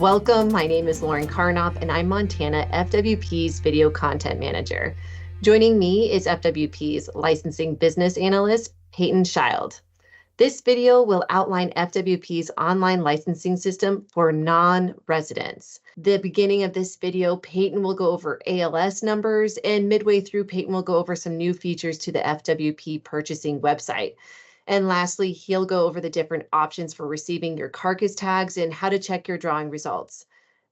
Welcome, my name is Lauren Carnop and I'm Montana FWP's Video Content Manager. Joining me is FWP's Licensing Business Analyst, Peyton Schild. This video will outline FWP's online licensing system for non-residents. The beginning of this video, Peyton will go over ALS numbers, and midway through, Peyton will go over some new features to the FWP purchasing website. And lastly, he'll go over the different options for receiving your carcass tags and how to check your drawing results.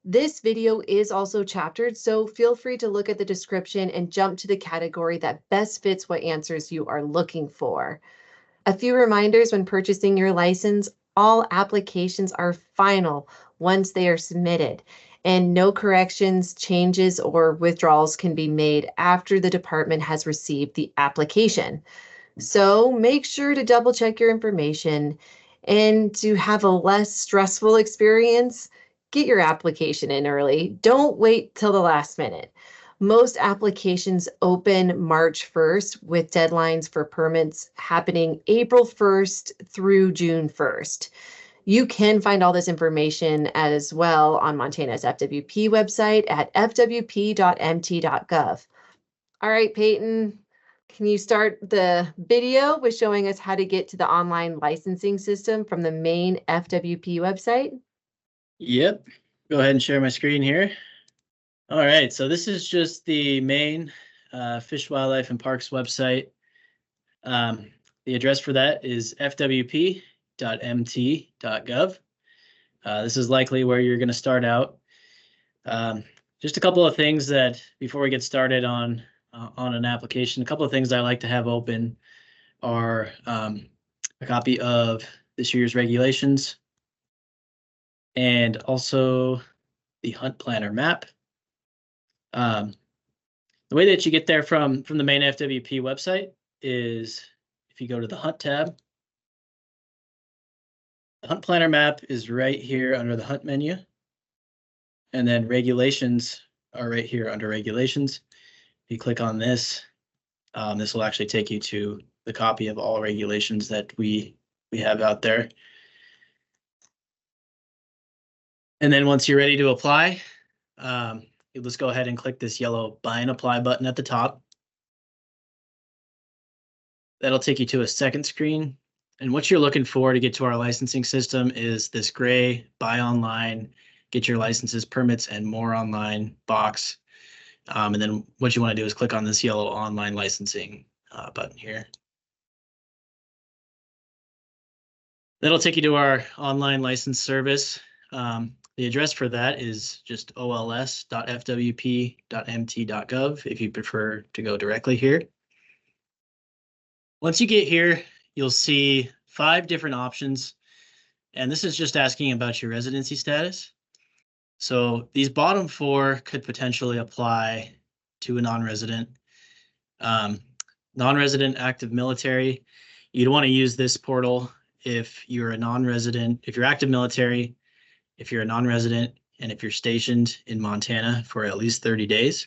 This video is also chaptered, so feel free to look at the description and jump to the category that best fits what answers you are looking for. A few reminders when purchasing your license: all applications are final once they are submitted, and no corrections, changes, or withdrawals can be made after the department has received the application. So make sure to double check your information, and to have a less stressful experience, get your application in early. Don't wait till the last minute. Most applications open March 1st with deadlines for permits happening April 1st through June 1st. You can find all this information as well on Montana's FWP website at fwp.mt.gov. All right, Peyton, can you start the video with showing us how to get to the online licensing system from the main FWP website? Yep, go ahead and share my screen here. All right, so this is just the main Fish, Wildlife, and Parks website. The address for that is fwp.mt.gov. This is likely where you're going to start out. Just a couple of things that before we get started on an application, a couple of things I like to have open are a copy of this year's regulations and also the hunt planner map. The way that you get there from the main FWP website is if you go to the Hunt tab. The Hunt Planner map is right here under the Hunt menu. And then regulations are right here under regulations. If you click on this, this will actually take you to the copy of all regulations that we have out there. And then once you're ready to apply, you'll just go ahead and click this yellow Buy and Apply button at the top. That'll take you to a second screen. And what you're looking for to get to our licensing system is this gray Buy Online, Get Your Licenses, Permits, and More Online box. And then what you want to do is click on this yellow Online Licensing button here. That'll take you to our online license service. The address for that is just ols.fwp.mt.gov if you prefer to go directly here. Once you get here, you'll see 5 different options, and this is just asking about your residency status. So these bottom 4 could potentially apply to a non-resident. Non-resident active military, you'd want to use this portal if you're a non-resident, if you're active military, if you're a non-resident, and if you're stationed in Montana for at least 30 days.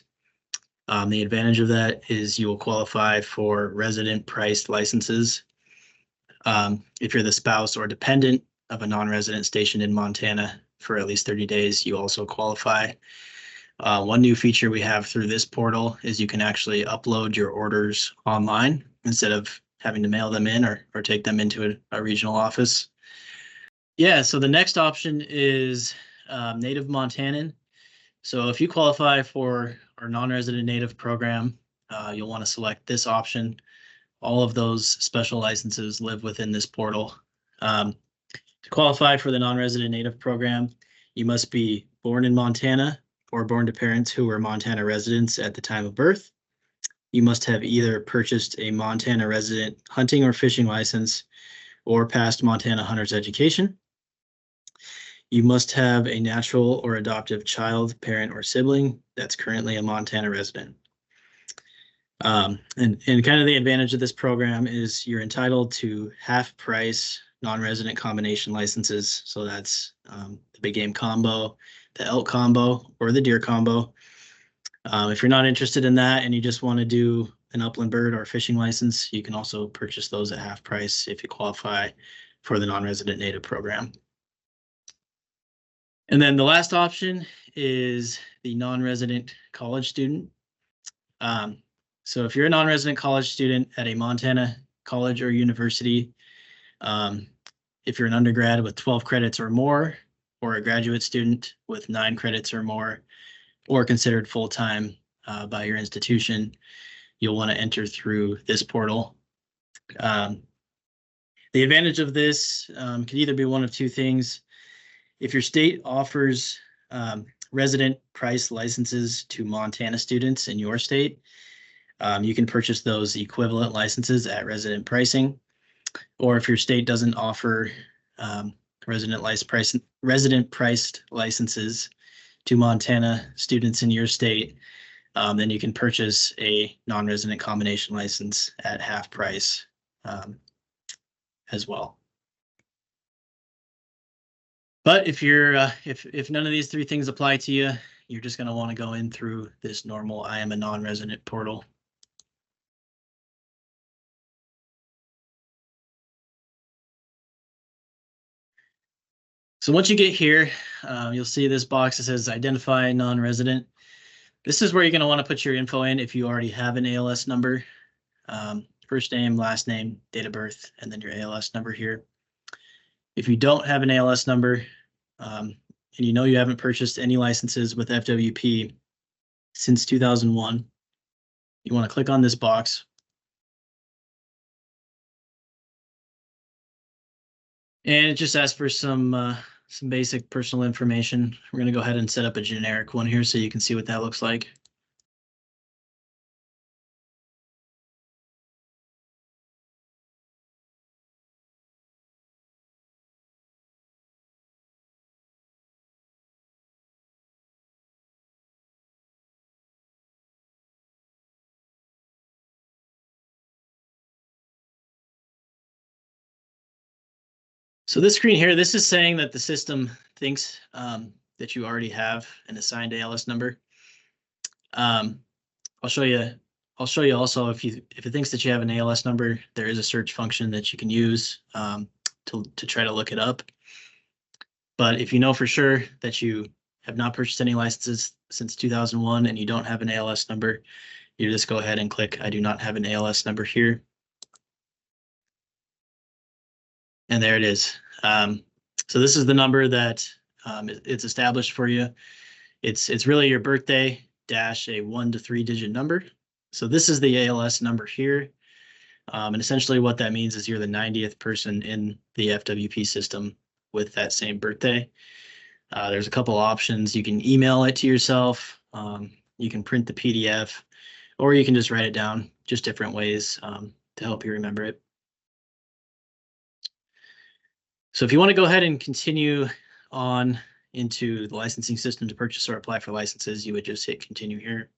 The advantage of that is you will qualify for resident priced licenses. If you're the spouse or dependent of a non-resident stationed in Montana for at least 30 days, you also qualify. One new feature we have through this portal is you can actually upload your orders online instead of having to mail them in or take them into a regional office. Yeah, so the next option is Native Montanan. So if you qualify for our non-resident native program, you'll want to select this option. All of those special licenses live within this portal. To qualify for the non-resident native program, you must be born in Montana or born to parents who were Montana residents at the time of birth. You must have either purchased a Montana resident hunting or fishing license or passed Montana hunter's education. You must have a natural or adoptive child, parent, or sibling that's currently a Montana resident. And kind of the advantage of this program is you're entitled to half price non-resident combination licenses. So that's the big game combo, the elk combo, or the deer combo. If you're not interested in that and you just want to do an upland bird or fishing license, you can also purchase those at half price if you qualify for the non-resident native program. And then the last option is the non-resident college student. So if you're a non-resident college student at a Montana college or university, if you're an undergrad with 12 credits or more, or a graduate student with 9 credits or more, or considered full-time by your institution, you'll want to enter through this portal. The advantage of this could either be one of two things. If your state offers resident price licenses to Montana students in your state, you can purchase those equivalent licenses at resident pricing. Or if your state doesn't offer resident priced licenses to Montana students in your state, then you can purchase a non-resident combination license at half price as well. But if you're if none of these three things apply to you, you're just going to want to go in through this normal I am a non-resident portal. So once you get here, you'll see this box that says identify non-resident. This is where you're going to want to put your info in if you already have an ALS number. First name, last name, date of birth, and then your ALS number here. If you don't have an ALS number, and you know you haven't purchased any licenses with FWP since 2001, you want to click on this box. And it just asks for some basic personal information. We're going to go ahead and set up a generic one here so you can see what that looks like. So this screen here, this is saying that the system thinks that you already have an assigned ALS number. I'll show you also if it thinks that you have an ALS number, there is a search function that you can use to try to look it up. But if you know for sure that you have not purchased any licenses since 2001 and you don't have an ALS number, you just go ahead and click I do not have an ALS number here. And there it is. So this is the number that it's established for you. It's really your birthday dash a 1 to 3 digit number. So this is the ALS number here. And essentially what that means is you're the 90th person in the FWP system with that same birthday. There's a couple options. You can email it to yourself. You can print the PDF, or you can just write it down, just different ways to help you remember it. So if you want to go ahead and continue on into the licensing system to purchase or apply for licenses, you would just hit continue here.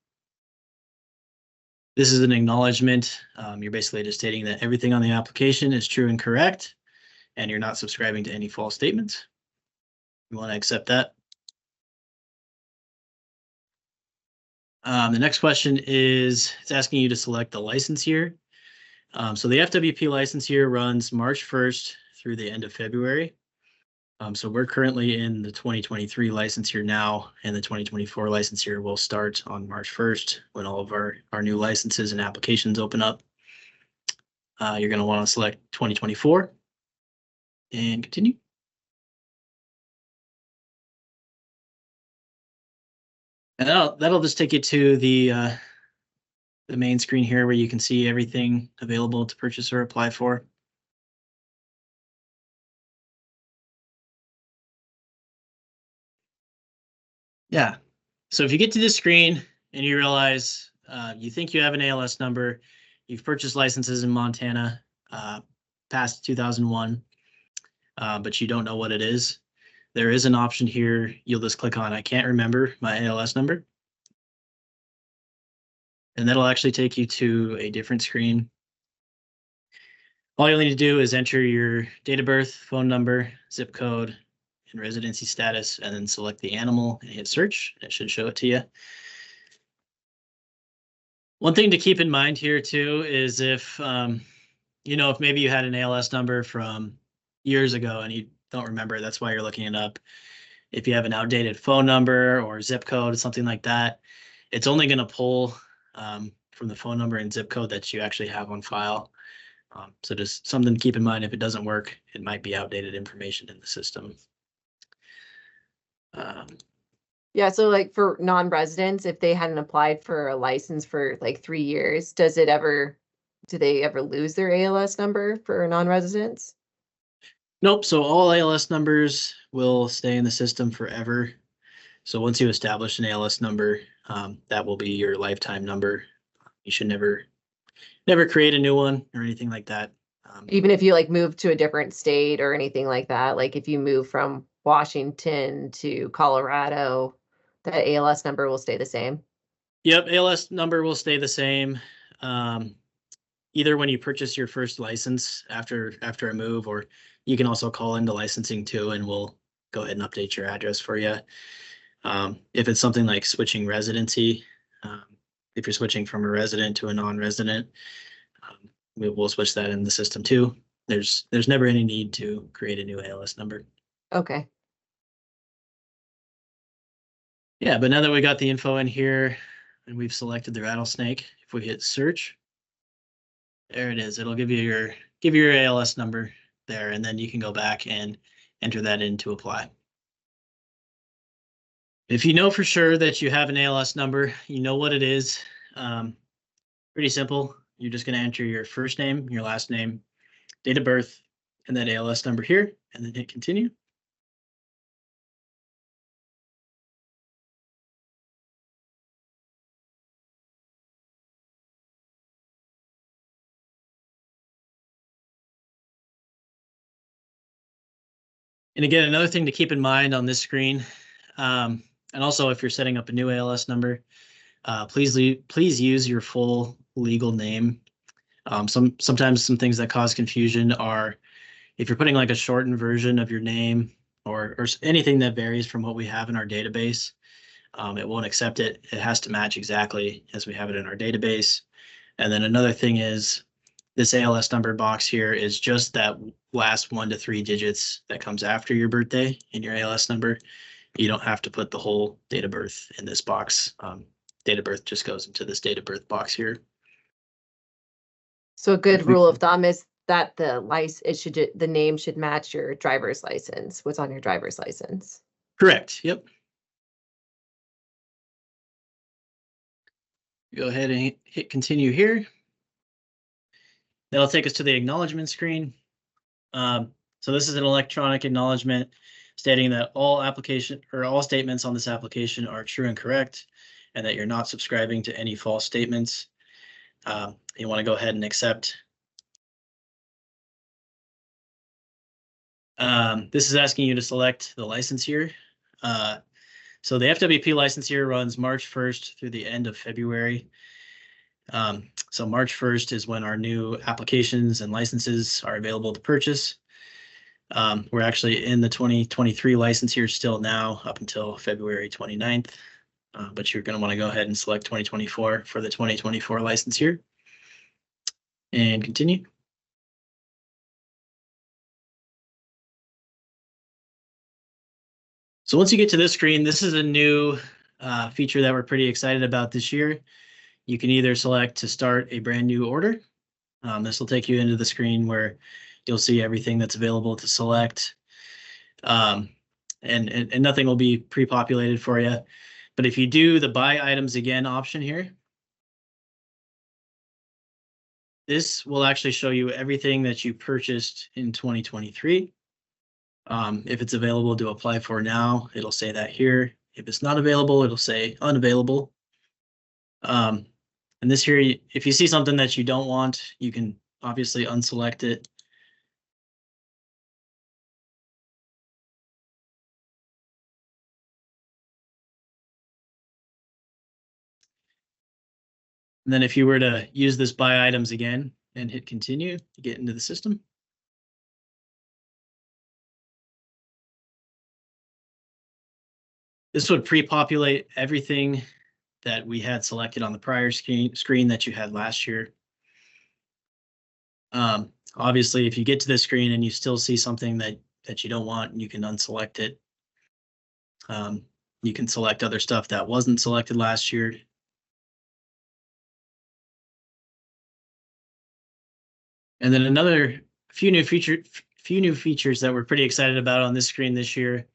This is an acknowledgement. You're basically just stating that everything on the application is true and correct, and you're not subscribing to any false statements. You want to accept that. The next question is, it's asking you to select the license year. So the FWP license year runs March 1st through the end of February. So we're currently in the 2023 license year now, and the 2024 license year will start on March 1st when all of our new licenses and applications open up. You're going to want to select 2024 and continue. And that'll just take you to the main screen here where you can see everything available to purchase or apply for. Yeah. So if you get to this screen and you realize you think you have an ALS number, you've purchased licenses in Montana past 2001, but you don't know what it is, there is an option here. You'll just click on I can't remember my ALS number. And that'll actually take you to a different screen. All you'll need to do is enter your date of birth, phone number, zip code, and residency status, and then select the animal and hit search. It should show it to you. One thing to keep in mind here too is if if maybe you had an ALS number from years ago and you don't remember, that's why you're looking it up. if you have an outdated phone number or zip code, something like that, it's only going to pull from the phone number and zip code that you actually have on file. So just something to keep in mind. If it doesn't work, it might be outdated information in the system. Yeah, so like for non-residents, if they hadn't applied for a license for like 3 years, do they ever lose their ALS number for non-residents? Nope. So all ALS numbers will stay in the system forever. So once you establish an ALS number, that will be your lifetime number. You should never create a new one or anything like that. Even if you like move to a different state or anything like that, like if you move from Washington to Colorado, that ALS number will stay the same. Yep, ALS number will stay the same. Either when you purchase your first license after a move, or you can also call into licensing too, and we'll go ahead and update your address for you. If it's something like switching residency, if you're switching from a resident to a non-resident, we'll switch that in the system too. There's never any need to create a new ALS number. Okay. Yeah, but now that we got the info in here and we've selected the rattlesnake, if we hit search, there it is. It'll give you your ALS number there, and then you can go back and enter that in to apply. If you know for sure that you have an ALS number, you know what it is. Pretty simple. You're just going to enter your first name, your last name, date of birth, and that ALS number here, and then hit continue. And again, another thing to keep in mind on this screen, and also if you're setting up a new ALS number, please use your full legal name. Sometimes some things that cause confusion are if you're putting like a shortened version of your name or anything that varies from what we have in our database, it won't accept it. It has to match exactly as we have it in our database. And then another thing is this ALS number box here is just that last 1 to 3 digits that comes after your birthday in your ALS number. You don't have to put the whole date of birth in this box. Date of birth just goes into this date of birth box here. So a good rule of thumb is that the name should match your driver's license, what's on your driver's license. Correct. Yep. Go ahead and hit continue here. That'll take us to the acknowledgement screen. So this is an electronic acknowledgement stating that all statements on this application are true and correct, and that you're not subscribing to any false statements. You want to go ahead and accept. This is asking you to select the license year. So the FWP license year runs March 1st through the end of February. So March 1st is when our new applications and licenses are available to purchase. We're actually in the 2023 license year still now up until February 29th. But you're going to want to go ahead and select 2024 for the 2024 license year. And continue. So once you get to this screen, this is a new feature that we're pretty excited about this year. You can either select to start a brand new order. This will take you into the screen where you'll see everything that's available to select. And nothing will be pre-populated for you. But if you do the buy items again option here, this will actually show you everything that you purchased in 2023. If it's available to apply for now, it'll say that here. If it's not available, it'll say unavailable. And this here, if you see something that you don't want, you can obviously unselect it. And then if you were to use this buy items again and hit continue to get into the system. This would pre-populate everything that we had selected on the prior screen that you had last year. Obviously, if you get to this screen and you still see something that you don't want, you can unselect it. You can select other stuff that wasn't selected last year. And then another few new features that we're pretty excited about on this screen this year.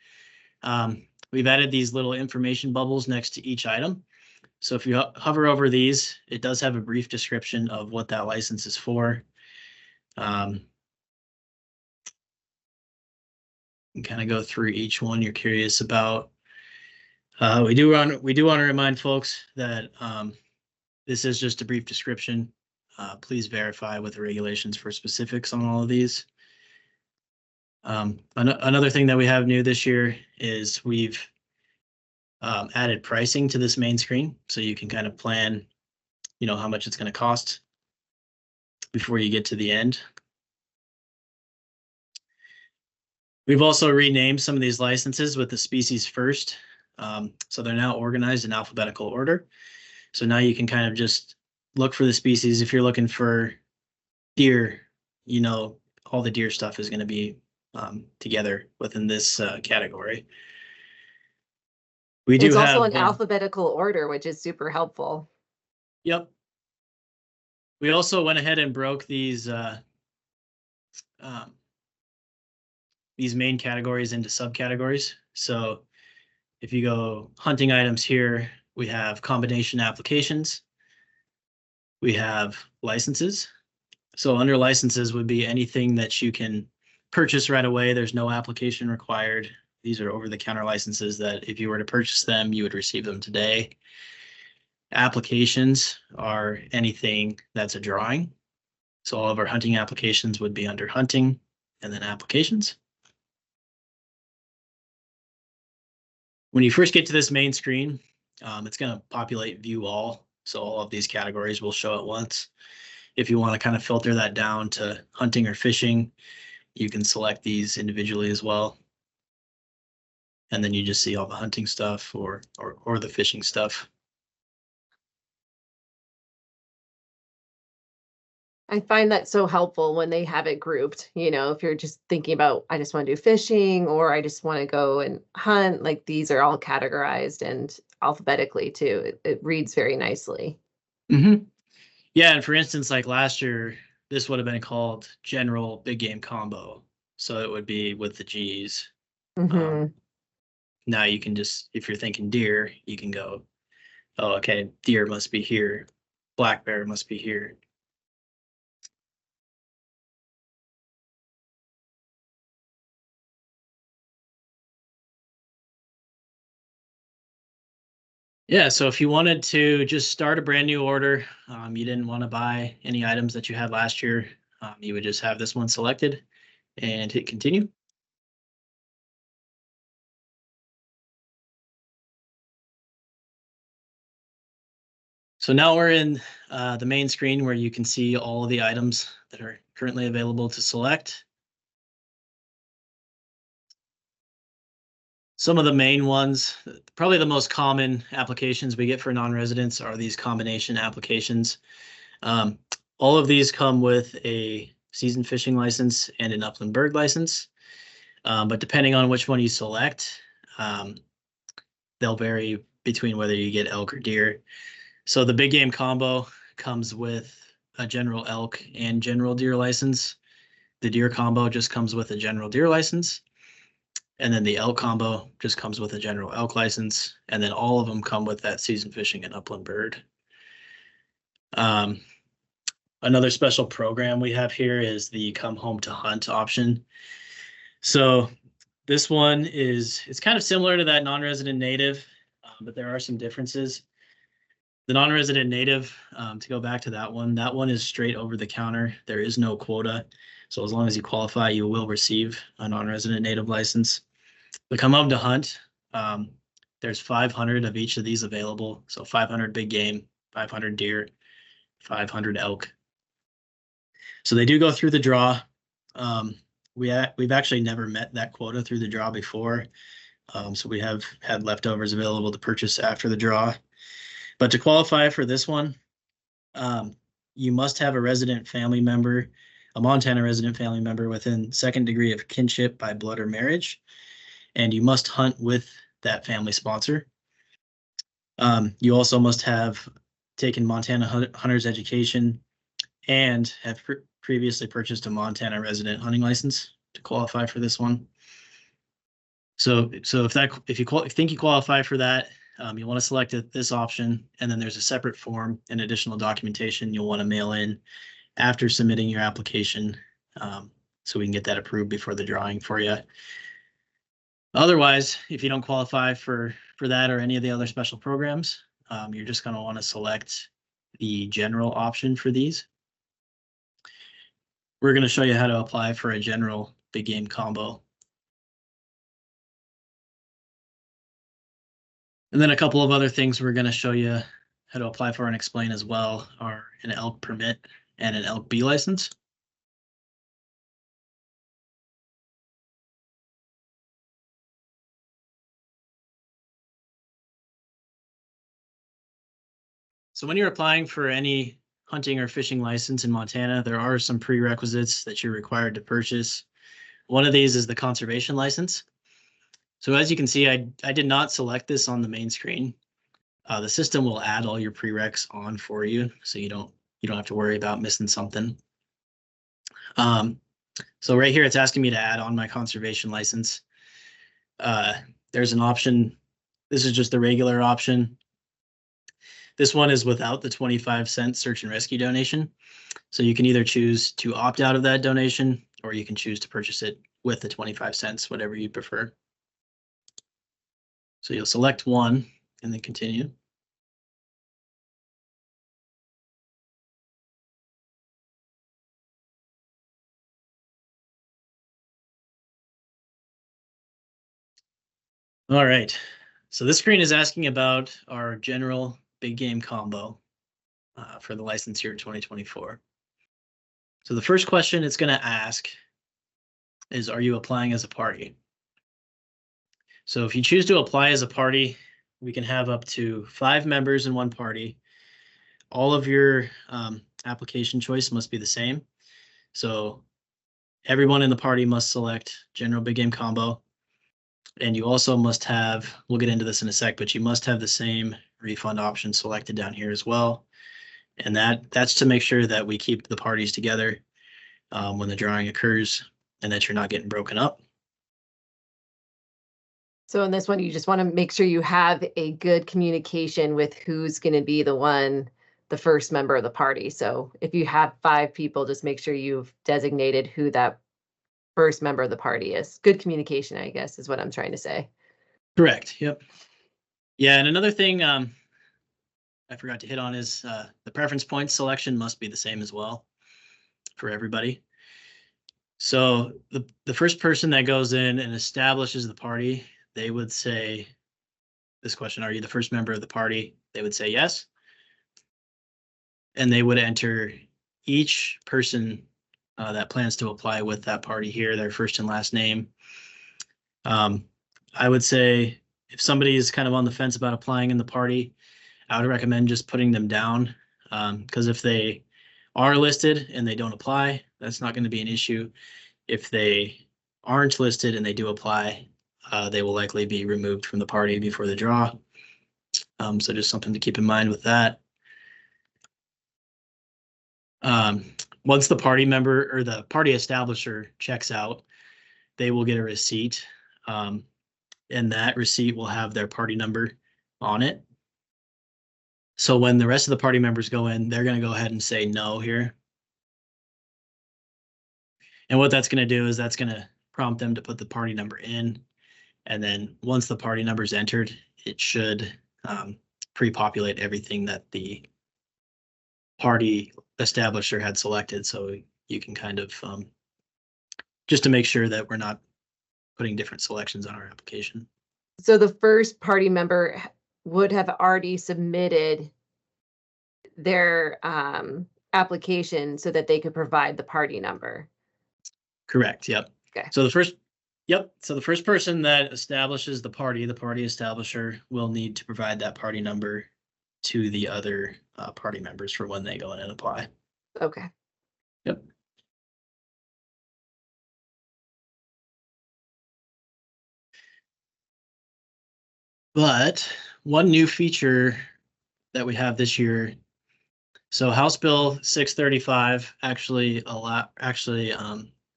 We've added these little information bubbles next to each item. So if you hover over these, it does have a brief description of what that license is for. And kind of go through each one you're curious about. We do want to remind folks that this is just a brief description. Please verify with the regulations for specifics on all of these. Another thing that we have new this year is we've added pricing to this main screen, so you can kind of plan, how much it's going to cost before you get to the end. We've also renamed some of these licenses with the species first. So they're now organized in alphabetical order. So now you can kind of just look for the species. If you're looking for deer, all the deer stuff is going to be together within this category. It's also in alphabetical order, which is super helpful. Yep. We also went ahead and broke these main categories into subcategories. So if you go hunting items here, we have combination applications. We have licenses. So under licenses would be anything that you can purchase right away. There's no application required. These are over-the-counter licenses that if you were to purchase them, you would receive them today. Applications are anything that's a drawing. So all of our hunting applications would be under hunting and then applications. When you first get to this main screen, it's going to populate view all. So all of these categories will show at once. If you want to kind of filter that down to hunting or fishing, you can select these individually as well. And then you just see all the hunting stuff or the fishing stuff. I find that so helpful when they have it grouped. If you're just thinking about, I just want to do fishing or I just want to go and hunt, like these are all categorized and alphabetically too. It reads very nicely. Mm-hmm. Yeah, and for instance, like last year, this would have been called General Big Game Combo. So it would be with the G's. Mm-hmm. Now you can just, if you're thinking deer, you can go, oh, okay, deer must be here. Black bear must be here. Yeah, so if you wanted to just start a brand new order, you didn't want to buy any items that you had last year, you would just have this one selected and hit continue. So now we're in the main screen where you can see all of the items that are currently available to select. Some of the main ones, probably the most common applications we get for non-residents are these combination applications. All of these come with a season fishing license and an upland bird license. But depending on which one you select, they'll vary between whether you get elk or deer. So the big game combo comes with a general elk and general deer license. The deer combo just comes with a general deer license. And then the elk combo just comes with a general elk license. And then all of them come with that season fishing and upland bird. Another special program we have here is the come home to hunt option. So this one it's kind of similar to that non-resident native, but there are some differences. The non-resident native, to go back to that one is straight over the counter. There is no quota. So as long as you qualify, you will receive a non-resident native license. The come home to hunt, there's 500 of each of these available. So 500 big game, 500 deer, 500 elk. So they do go through the draw. We've actually never met that quota through the draw before. So we have had leftovers available to purchase after the draw. But to qualify for this one, you must have a resident family member, a Montana resident family member within second degree of kinship by blood or marriage. And you must hunt with that family sponsor. You also must have taken Montana hunter's education and have previously purchased a Montana resident hunting license to qualify for this one. So if you think you qualify for that, you want to select this option, and then there's a separate form and additional documentation you'll want to mail in after submitting your application, so we can get that approved before the drawing for you. Otherwise, if you don't qualify for that or any of the other special programs, you're just going to want to select the general option for these. We're going to show you how to apply for a general big game combo. And then a couple of other things we're going to show you how to apply for and explain as well are an elk permit and an elk B license. So when you're applying for any hunting or fishing license in Montana, there are some prerequisites that you're required to purchase. One of these is the conservation license. So as you can see, I did not select this on the main screen. The system will add all your prereqs on for you, so you don't have to worry about missing something. So right here, it's asking me to add on my conservation license. There's an option. This is just the regular option. This one is without the 25-cent search and rescue donation. So you can either choose to opt out of that donation, or you can choose to purchase it with the 25 cents, whatever you prefer. So you'll select one and then continue. All right. So this screen is asking about our general big game combo for the license year 2024. So the first question it's going to ask is, are you applying as a party? So if you choose to apply as a party, we can have up to 5 members in one party. All of your application choice must be the same. So everyone in the party must select general big game combo. And you also must have, we'll get into this in a sec, but you must have the same refund option selected down here as well. And that's to make sure that we keep the parties together when the drawing occurs, and that you're not getting broken up. So in this one, you just want to make sure you have a good communication with who's going to be the first member of the party. So if you have 5 people, just make sure you've designated who that first member of the party is. Good communication, I guess, is what I'm trying to say. Correct. Yep. Yeah, and another thing I forgot to hit on is the preference points selection must be the same as well for everybody. So the first person that goes in and establishes the party, they would say this question, are you the first member of the party? They would say yes. And they would enter each person that plans to apply with that party here, their first and last name. I would say if somebody is kind of on the fence about applying in the party, I would recommend just putting them down, because if they are listed and they don't apply, that's not going to be an issue. If they aren't listed and they do apply, they will likely be removed from the party before the draw. So just something to keep in mind with that. Once the party member or the party establisher checks out, they will get a receipt, and that receipt will have their party number on it. So when the rest of the party members go in, they're going to go ahead and say no here. And what that's going to do is that's going to prompt them to put the party number in. And then once the party number is entered, it should pre-populate everything that the party establisher had selected. So you can kind of, just to make sure that we're not putting different selections on our application. So the first party member would have already submitted their application so that they could provide the party number. Correct. Yep. Okay. So the first person that establishes the party establisher will need to provide that party number to the other party members for when they go in and apply. Okay. Yep. But one new feature that we have this year, so House Bill 635 actually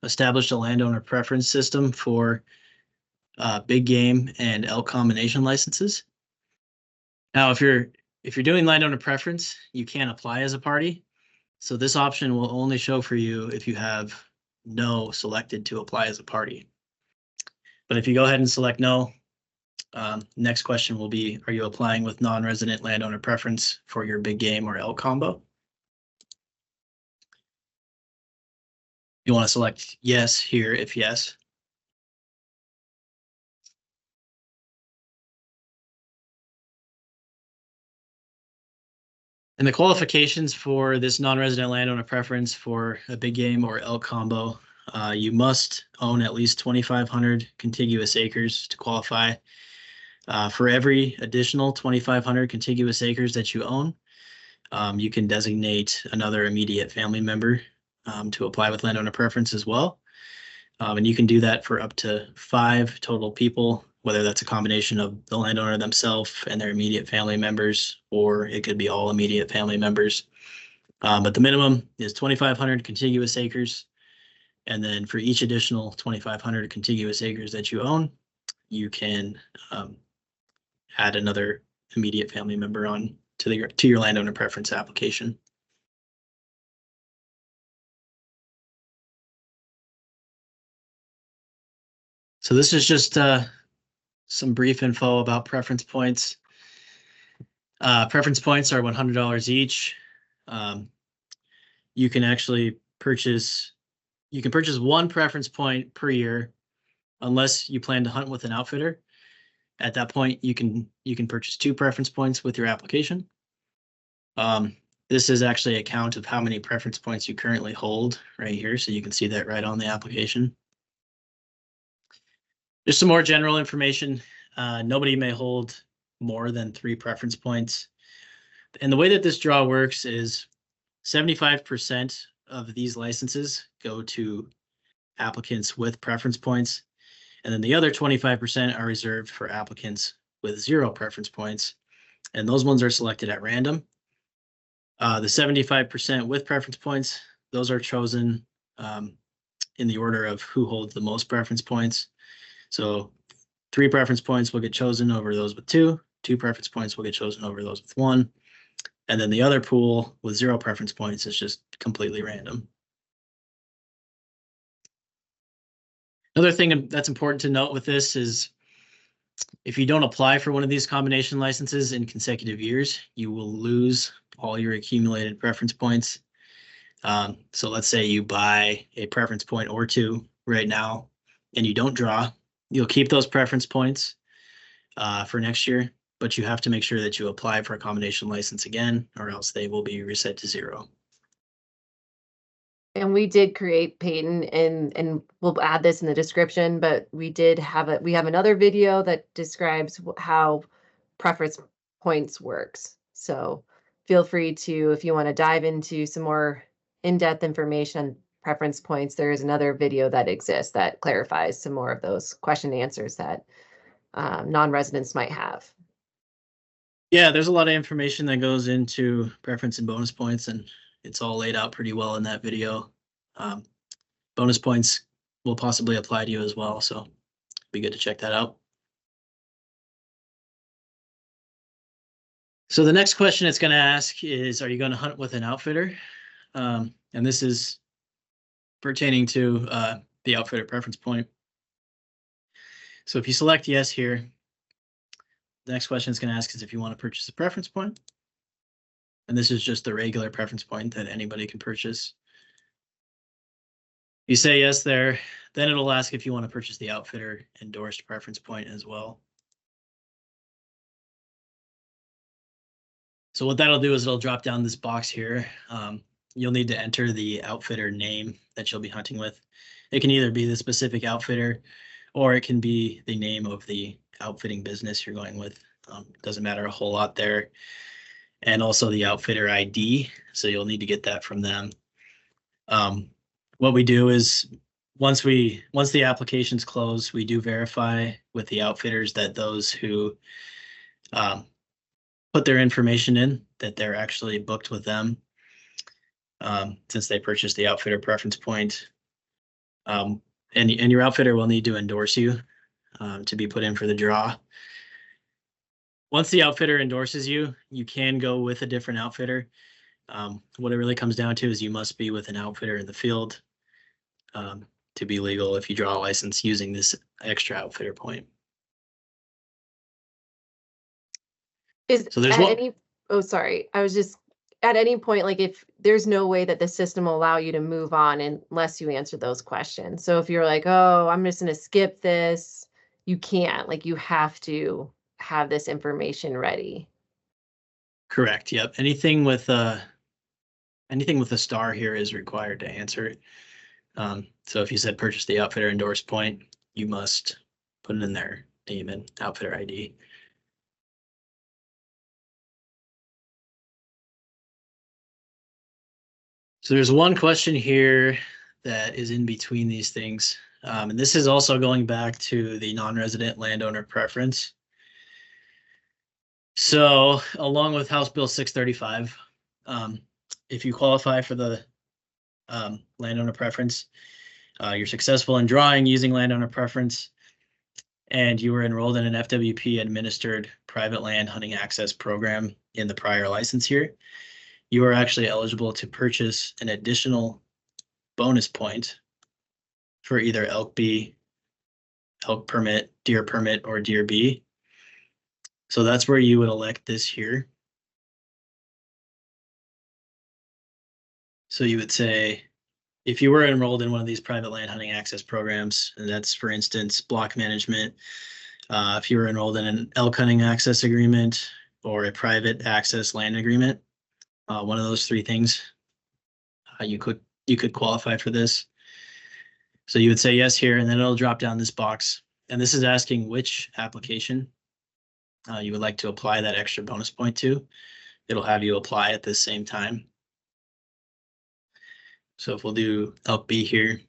established a landowner preference system for big game and elk combination licenses. Now, if you're doing landowner preference, you can't apply as a party. So this option will only show for you if you have no selected to apply as a party. But if you go ahead and select no, next question will be, are you applying with non-resident landowner preference for your big game or elk combo? You want to select yes here if yes. And the qualifications for this non-resident landowner preference for a big game or elk combo, you must own at least 2,500 contiguous acres to qualify. For every additional 2,500 contiguous acres that you own, you can designate another immediate family member to apply with landowner preference as well. And you can do that for up to 5 total people, whether that's a combination of the landowner themselves and their immediate family members, or it could be all immediate family members. But the minimum is 2,500 contiguous acres. And then for each additional 2,500 contiguous acres that you own, you can add another immediate family member on to your landowner preference application. So this is just some brief info about preference points. Preference points are $100 each. You can actually purchase one preference point per year, unless you plan to hunt with an outfitter. At that point, you can purchase 2 preference points with your application. This is actually a count of how many preference points you currently hold right here, so you can see that right on the application. Just some more general information. Nobody may hold more than 3 preference points. And the way that this draw works is 75% of these licenses go to applicants with preference points. And then the other 25% are reserved for applicants with 0 preference points. And those ones are selected at random. The 75% with preference points, those are chosen in the order of who holds the most preference points. So 3 preference points will get chosen over those with 2. 2 preference points will get chosen over those with 1. And then the other pool with 0 preference points is just completely random. Another thing that's important to note with this is if you don't apply for one of these combination licenses in consecutive years, you will lose all your accumulated preference points. So let's say you buy a preference point or 2 right now and you don't draw, you'll keep those preference points for next year, but you have to make sure that you apply for a combination license again, or else they will be reset to 0. And we did create Peyton, and we'll add this in the description, but we have another video that describes how preference points works. So feel free to, if you want to dive into some more in-depth information on preference points, there is another video that exists that clarifies some more of those question and answers that non-residents might have. Yeah, there's a lot of information that goes into preference and bonus points, and it's all laid out pretty well in that video. Bonus points will possibly apply to you as well, so it'd be good to check that out. So the next question it's going to ask is, are you going to hunt with an outfitter? And this is pertaining to the outfitter preference point. So if you select yes here, the next question it's going to ask is if you want to purchase a preference point. And this is just the regular preference point that anybody can purchase. You say yes there, then it'll ask if you want to purchase the outfitter endorsed preference point as well. So what that'll do is it'll drop down this box here. You'll need to enter the outfitter name that you'll be hunting with. It can either be the specific outfitter, or it can be the name of the outfitting business you're going with. Doesn't matter a whole lot there. And also the outfitter ID, so you'll need to get that from them. What we do is once the application's closed, we do verify with the outfitters that those who put their information in that they're actually booked with them since they purchased the outfitter preference point. And your outfitter will need to endorse you to be put in for the draw. Once the outfitter endorses you, you can go with a different outfitter. What it really comes down to is you must be with an outfitter in the field to be legal if you draw a license using this extra outfitter point. So there's sorry. I was just at any point, like if there's no way that the system will allow you to move on unless you answer those questions. So if you're like, oh, I'm just going to skip this, you can't. Like you have to have this information ready. Correct. Yep. Anything with a star here is required to answer it. So if you said purchase the outfitter endorse point, you must put it in their name and outfitter ID. So there's one question here that is in between these things. And this is also going back to the non-resident landowner preference. So along with House Bill 635, if you qualify for the landowner preference, you're successful in drawing using landowner preference, and you were enrolled in an FWP administered private land hunting access program in the prior license year, you are actually eligible to purchase an additional bonus point for either Elk B, Elk Permit, Deer Permit, or Deer B. So that's where you would elect this here. So you would say, if you were enrolled in one of these private land hunting access programs, and that's, for instance, block management, if you were enrolled in an elk hunting access agreement or a private access land agreement, one of those three things, you could qualify for this. So you would say yes here, and then it'll drop down this box. And this is asking which application you would like to apply that extra bonus point to. It'll have you apply at the same time. So if we'll do Elk B here.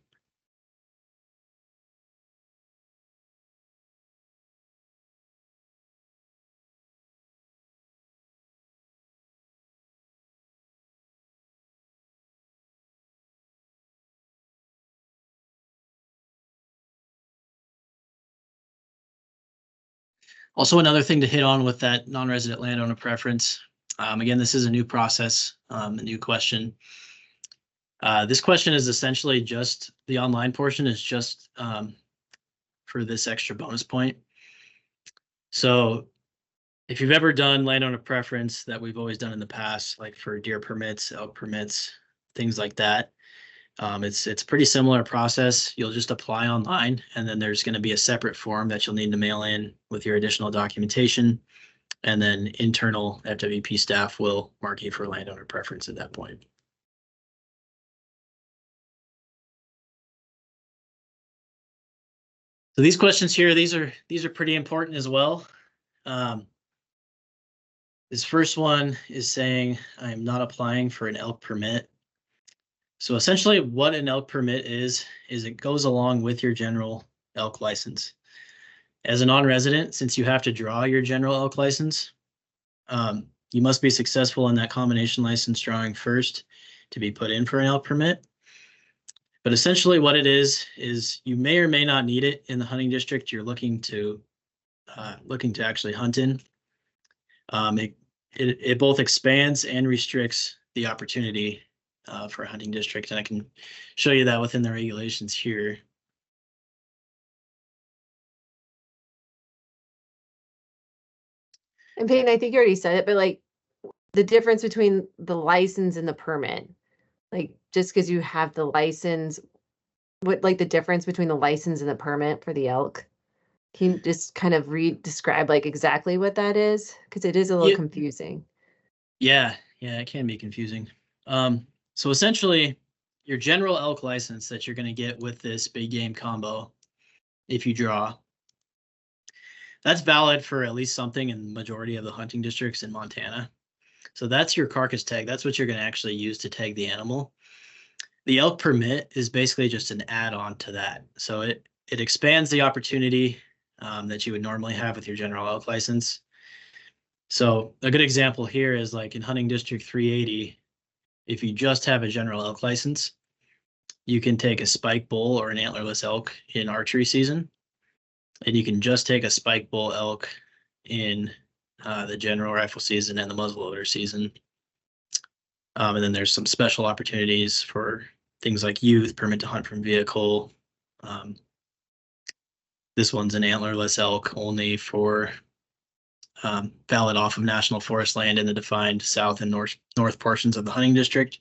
Also, another thing to hit on with that non-resident landowner preference. Again, this is a new process, a new question. This question is essentially just, the online portion is just for this extra bonus point. So if you've ever done landowner preference that we've always done in the past, like for deer permits, elk permits, things like that, it's a pretty similar process. You'll just apply online, and then there's going to be a separate form that you'll need to mail in with your additional documentation. And then internal FWP staff will mark you for landowner preference at that point. So these questions here, these are pretty important as well. This first one is saying, I am not applying for an elk permit. So essentially what an elk permit is it goes along with your general elk license. As a non-resident, since you have to draw your general elk license, you must be successful in that combination license drawing first to be put in for an elk permit. But essentially what it is you may or may not need it in the hunting district you're looking to actually hunt in. It both expands and restricts the opportunity for a hunting district, and I can show you that within the regulations here. And Peyton, I think you already said it, but like the difference between the license and the permit, like just because you have the license, what like the difference between the license and the permit for the elk? Can you just kind of describe like exactly what that is? Because it is a little confusing. Yeah, it can be confusing. So essentially, your general elk license that you're going to get with this big game combo, if you draw, that's valid for at least something in the majority of the hunting districts in Montana. So that's your carcass tag. That's what you're going to actually use to tag the animal. The elk permit is basically just an add-on to that. So it expands the opportunity that you would normally have with your general elk license. So a good example here is like in hunting district 380, if you just have a general elk license, you can take a spike bull or an antlerless elk in archery season, and you can just take a spike bull elk in the general rifle season and the muzzleloader season. And then there's some special opportunities for things like youth, permit to hunt from vehicle. This one's an antlerless elk only for valid off of national forest land in the defined south and north portions of the hunting district.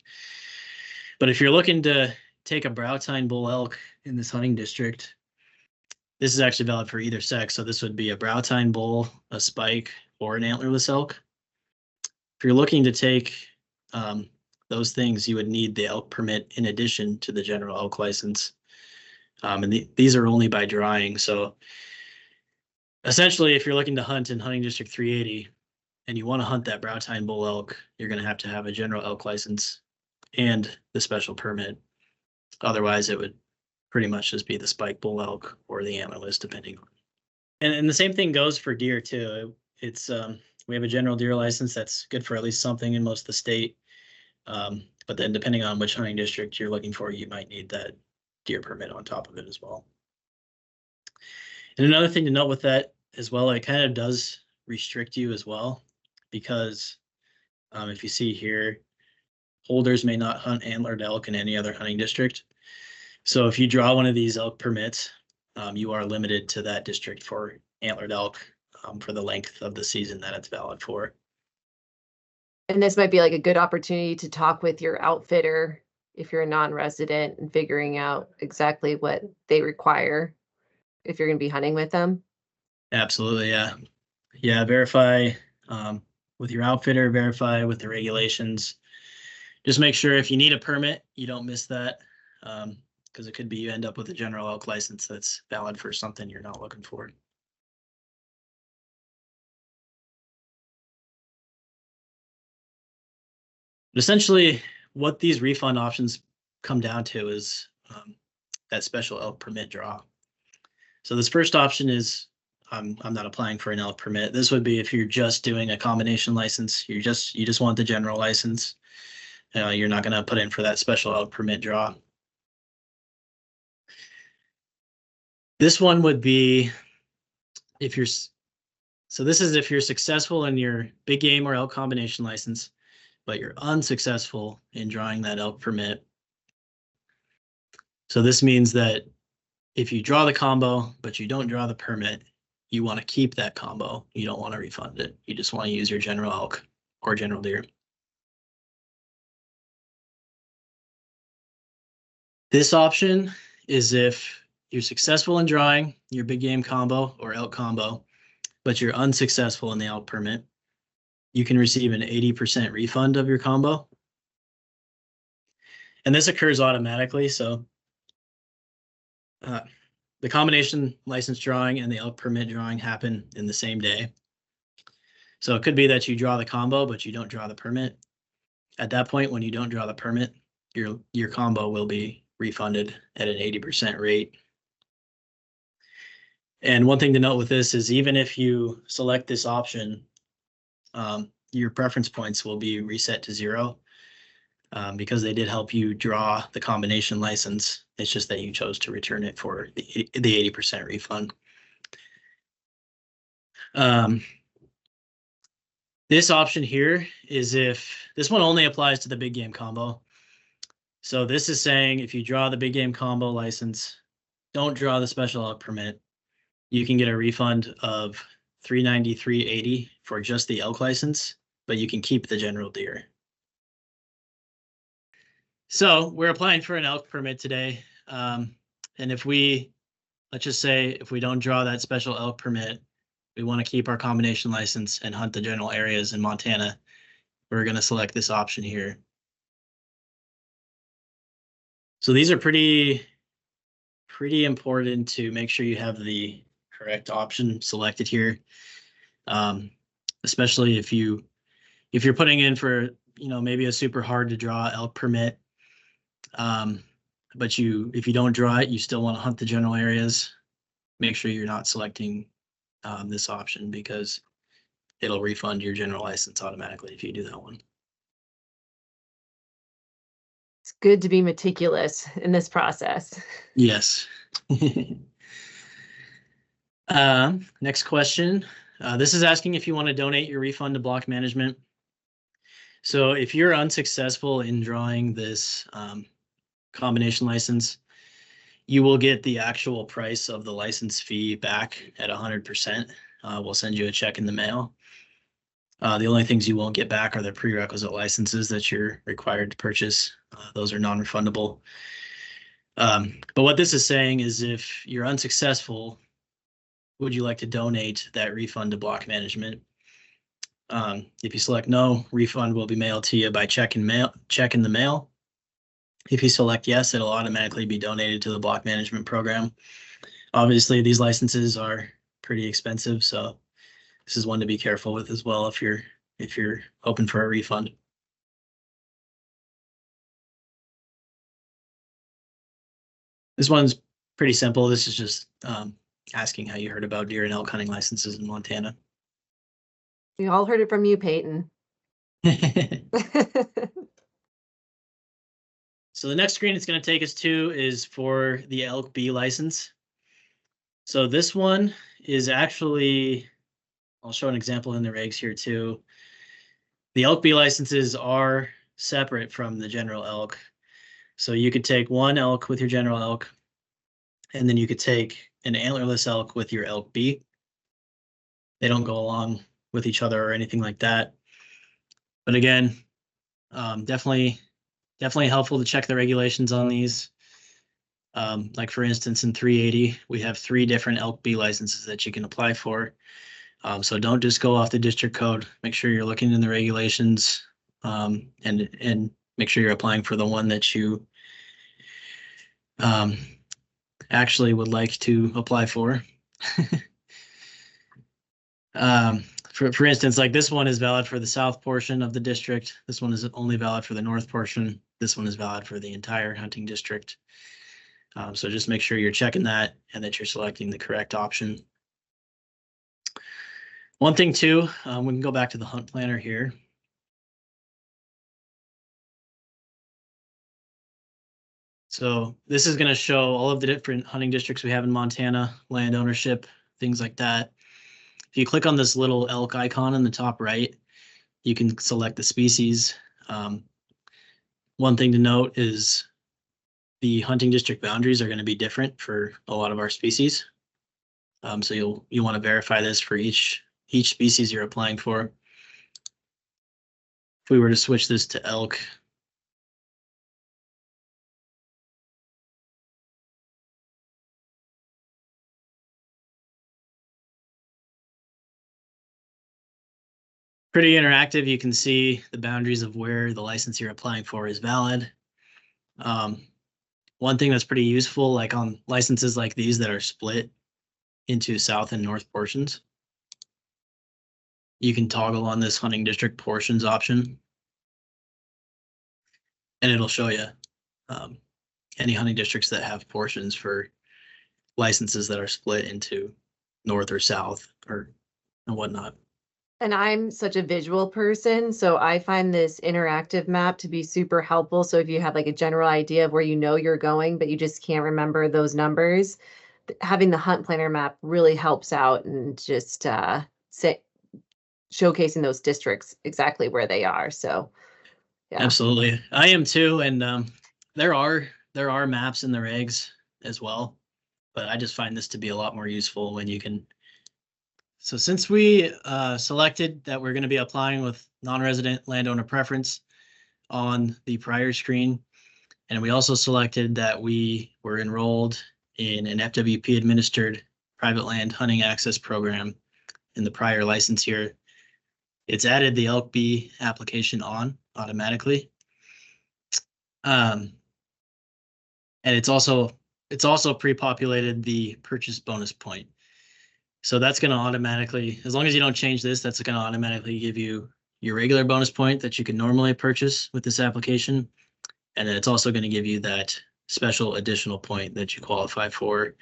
But if you're looking to take a brow tine bull elk in this hunting district, this is actually valid for either sex. So this would be a brow tine bull, a spike, or an antlerless elk. If you're looking to take those things, you would need the elk permit in addition to the general elk license. And these are only by drawing. So essentially, if you're looking to hunt in hunting district 380 and you want to hunt that brow tine bull elk, you're going to have a general elk license and the special permit. Otherwise, it would pretty much just be the spike bull elk or the antlerless, depending on. And the same thing goes for deer too. It's we have a general deer license that's good for at least something in most of the state. But then depending on which hunting district you're looking for, you might need that deer permit on top of it as well. And another thing to note with that as well, it kind of does restrict you as well, because if you see here, holders may not hunt antlered elk in any other hunting district. So if you draw one of these elk permits, you are limited to that district for antlered elk for the length of the season that it's valid for. And this might be like a good opportunity to talk with your outfitter if you're a non-resident and figuring out exactly what they require if you're going to be hunting with them. Absolutely, yeah. Yeah, verify with your outfitter, verify with the regulations. Just make sure if you need a permit, you don't miss that, because it could be you end up with a general elk license that's valid for something you're not looking for. But essentially, what these refund options come down to is that special elk permit draw. So this first option is I'm not applying for an elk permit. This would be if you're just doing a combination license. You just want the general license. You're not going to put in for that special elk permit draw. This one would be if you're this is if you're successful in your big game or elk combination license, but you're unsuccessful in drawing that elk permit. So this means that if you draw the combo, but you don't draw the permit, you want to keep that combo. You don't want to refund it. You just want to use your general elk or general deer. This option is if you're successful in drawing your big game combo or elk combo, but you're unsuccessful in the elk permit. You can receive an 80% refund of your combo. And this occurs automatically. So the combination license drawing and the elk permit drawing happen in the same day. So it could be that you draw the combo, but you don't draw the permit. At that point, when you don't draw the permit, your combo will be refunded at an 80% rate. And one thing to note with this is even if you select this option, your preference points will be reset to 0 because they did help you draw the combination license. It's just that you chose to return it for the 80% refund. This option here is if this one only applies to the big game combo. So this is saying if you draw the big game combo license, don't draw the special elk permit, you can get a refund of $393.80 for just the elk license, but you can keep the general deer. So we're applying for an elk permit today. And if let's just say if we don't draw that special elk permit, we want to keep our combination license and hunt the general areas in Montana, we're going to select this option here. So these are pretty important to make sure you have the correct option selected here. Especially if you're putting in for, maybe a super hard to draw elk permit, but if you don't draw it, you still want to hunt the general areas, make sure you're not selecting this option because it'll refund your general license automatically if you do that one. It's good to be meticulous in this process. Yes. Next question. This is asking if you want to donate your refund to block management. So if you're unsuccessful in drawing this combination license, you will get the actual price of the license fee back at 100%. We'll send you a check in the mail. The only things you won't get back are the prerequisite licenses that you're required to purchase. Those are non-refundable. But what this is saying is if you're unsuccessful, would you like to donate that refund to block management? If you select no, refund will be mailed to you by check in the mail. If you select yes, it'll automatically be donated to the block management program. Obviously, these licenses are pretty expensive, so this is one to be careful with as well if you're hoping for a refund. This one's pretty simple. This is just asking how you heard about deer and elk hunting licenses in Montana. We all heard it from you, Peyton. So the next screen it's going to take us to is for the Elk B license. So this one is actually, I'll show an example in the regs here too. The Elk B licenses are separate from the general elk. So you could take one elk with your general elk, and then you could take an antlerless elk with your Elk B. They don't go along with each other or anything like that. But again, definitely helpful to check the regulations on these. Like for instance, in 380, we have 3 different Elk B licenses that you can apply for. So don't just go off the district code. Make sure you're looking in the regulations and make sure you're applying for the one that you actually would like to apply for. For instance, like this one is valid for the south portion of the district. This one is only valid for the north portion. This one is valid for the entire hunting district. So just make sure you're checking that and that you're selecting the correct option. One thing too, we can go back to the hunt planner here. So this is going to show all of the different hunting districts we have in Montana, land ownership, things like that. If you click on this little elk icon in the top right, you can select the species. One thing to note is the hunting district boundaries are going to be different for a lot of our species. So you'll want to verify this for each species you're applying for. If we were to switch this to elk, pretty interactive. You can see the boundaries of where the license you're applying for is valid. One thing that's pretty useful, like on licenses like these that are split into south and north portions, you can toggle on this hunting district portions option, and it'll show you any hunting districts that have portions for licenses that are split into north or south or and whatnot. And I'm such a visual person, so I find this interactive map to be super helpful. So if you have like a general idea of where you know you're going, but you just can't remember those numbers, having the hunt planner map really helps out and just showcasing those districts exactly where they are. So yeah. Absolutely. I am too. And there are maps in the regs as well, but I just find this to be a lot more useful when you can. So since we selected that we're going to be applying with non-resident landowner preference on the prior screen, and we also selected that we were enrolled in an FWP administered private land hunting access program in the prior license year, it's added the Elk B application on automatically. And it's also pre-populated the purchase bonus point. So that's going to automatically, as long as you don't change this, that's going to automatically give you your regular bonus point that you can normally purchase with this application. And then it's also going to give you that special additional point that you qualify for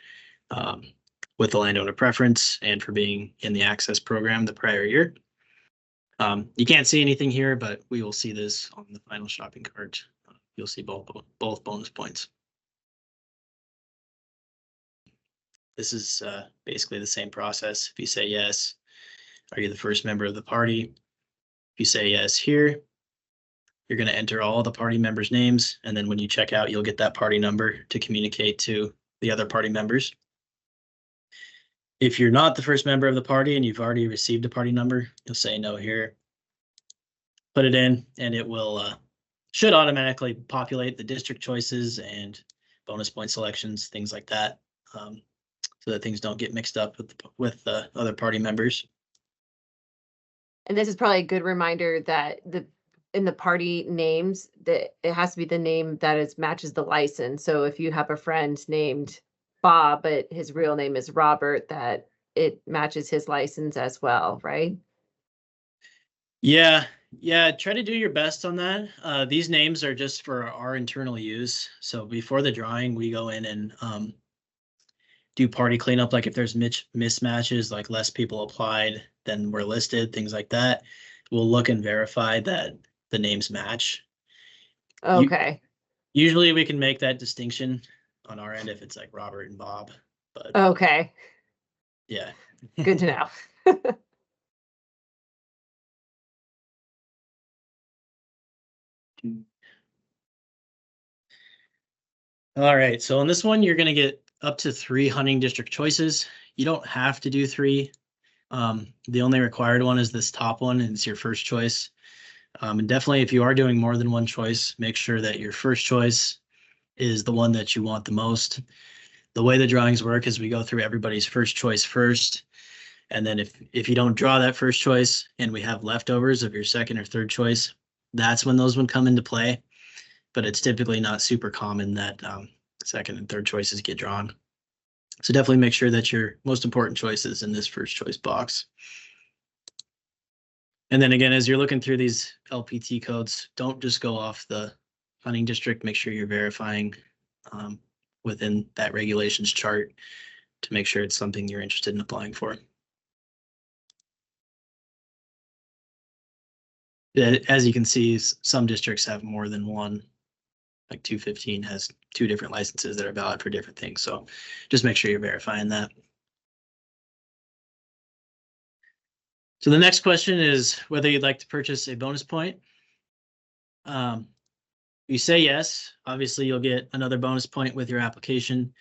with the landowner preference and for being in the access program the prior year. You can't see anything here, but we will see this on the final shopping cart. You'll see both bonus points. This is basically the same process. If you say yes, are you the first member of the party? If you say yes here, you're going to enter all the party members' names, and then when you check out, you'll get that party number to communicate to the other party members. If you're not the first member of the party and you've already received a party number, you'll say no here, put it in, and it will should automatically populate the district choices and bonus point selections, things like that, so that things don't get mixed up with other party members. And this is probably a good reminder that in the party names, that it has to be the name that matches the license. So if you have a friend named Bob, but his real name is Robert, that it matches his license as well, right? Yeah, try to do your best on that. These names are just for our internal use. So before the drawing, we go in and do party cleanup. Like if there's mismatches, like less people applied than were listed, things like that. We'll look and verify that the names match. Okay. Usually we can make that distinction on our end if it's like Robert and Bob, but Okay. yeah. Good to know. All right, so on this one, you're going to get up to 3 hunting district choices. You don't have to do 3. The only required one is this top one, and it's your first choice. And definitely, if you are doing more than one choice, make sure that your first choice is the one that you want the most. The way the drawings work is we go through everybody's first choice first. And then if you don't draw that first choice and we have leftovers of your second or third choice, that's when those would come into play. But it's typically not super common that second and third choices get drawn. So definitely make sure that your most important choice is in this first choice box. And then again, as you're looking through these LPT codes, don't just go off the hunting district. Make sure you're verifying within that regulations chart to make sure it's something you're interested in applying for. As you can see, some districts have more than one. Like 215 has 2 different licenses that are valid for different things. So just make sure you're verifying that. So the next question is whether you'd like to purchase a bonus point. You say yes, obviously you'll get another bonus point with your application.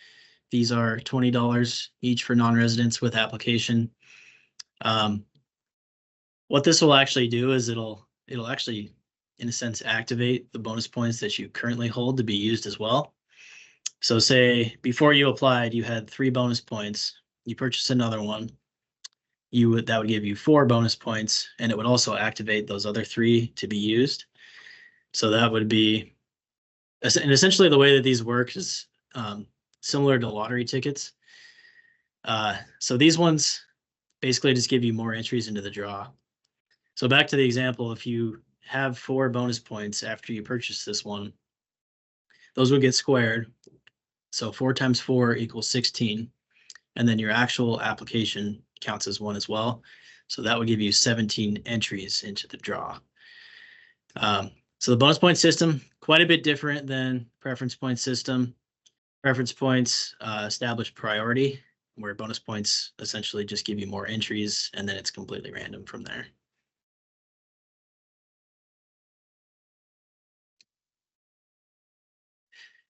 These are $20 each for non-residents with application. What this will actually do is it'll actually, in a sense, activate the bonus points that you currently hold to be used as well. So say before you applied, you had 3 bonus points, you purchased another one, that would give you 4 bonus points, and it would also activate those other 3 to be used. So that would be, and essentially the way that these work is similar to lottery tickets. So these ones basically just give you more entries into the draw. So back to the example, if you have 4 bonus points after you purchase this one, those would get squared. So 4 times 4 equals 16. And then your actual application counts as 1 as well. So that would give you 17 entries into the draw. So the bonus point system, quite a bit different than preference point system. Preference points establish priority, where bonus points essentially just give you more entries, and then it's completely random from there.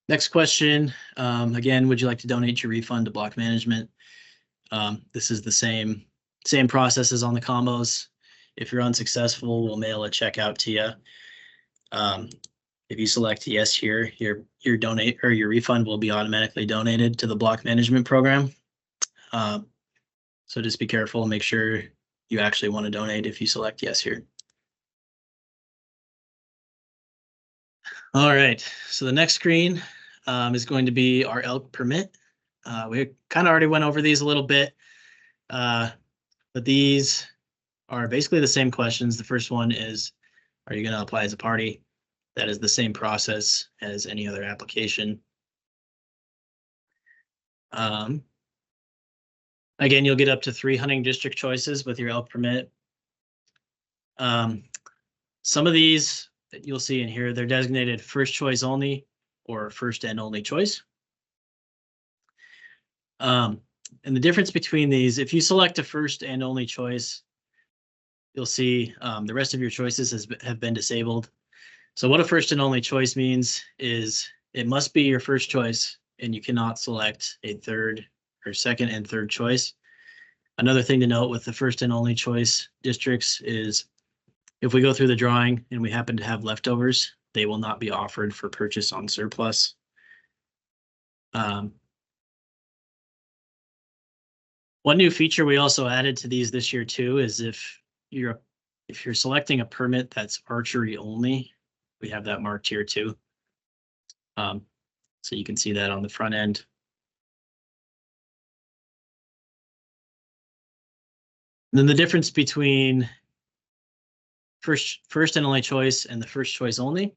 Next question, again, would you like to donate your refund to block management? This is the same process as on the combos. If you're unsuccessful, we'll mail a check out to you. If you select yes here, your donate or your refund will be automatically donated to the block management program. So just be careful and make sure you actually want to donate if you select yes here. All right, so the next screen is going to be our Elk Permit. We kind of already went over these a little bit, but these are basically the same questions. The first one is, are you going to apply as a party? That is the same process as any other application. Again, you'll get up to 3 hunting district choices with your Elk Permit. Some of these that you'll see in here, they're designated first choice only or first and only choice. And the difference between these, if you select a first and only choice, you'll see the rest of your choices have been disabled. So what a first and only choice means is it must be your first choice and you cannot select a third or second and third choice. Another thing to note with the first and only choice districts is if we go through the drawing and we happen to have leftovers, they will not be offered for purchase on surplus. One new feature we also added to these this year too is if you're selecting a permit that's archery only, we have that marked here too. So you can see that on the front end. And then the difference between first and only choice and the first choice only.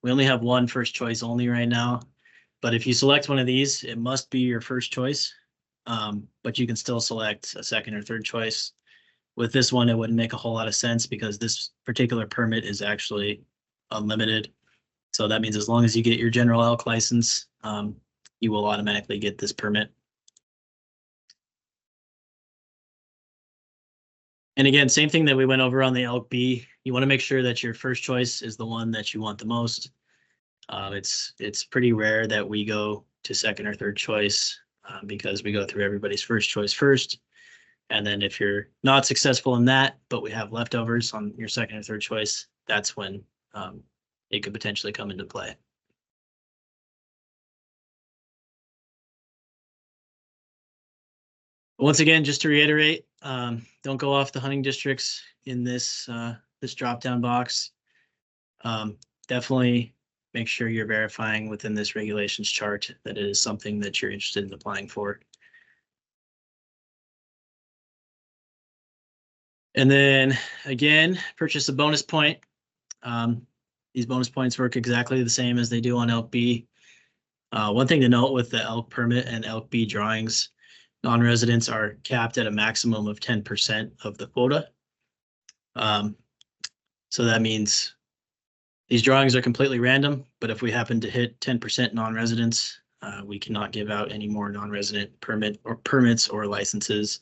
We only have one first choice only right now, but if you select one of these, it must be your first choice. But you can still select a second or third choice. With this one, it wouldn't make a whole lot of sense because this particular permit is actually unlimited. So that means as long as you get your general elk license, you will automatically get this permit. And again, same thing that we went over on the Elk B. You want to make sure that your first choice is the one that you want the most. It's pretty rare that we go to second or third choice because we go through everybody's first choice first. And then if you're not successful in that, but we have leftovers on your second or third choice, that's when it could potentially come into play. Once again, just to reiterate, don't go off the hunting districts in this this drop-down box. Definitely make sure you're verifying within this regulations chart that it is something that you're interested in applying for. And then again, purchase a bonus point. These bonus points work exactly the same as they do on Elk B. One thing to note with the Elk Permit and Elk B drawings, non-residents are capped at a maximum of 10% of the quota. So that means these drawings are completely random, but if we happen to hit 10% non-residents, we cannot give out any more non-resident permits or licenses.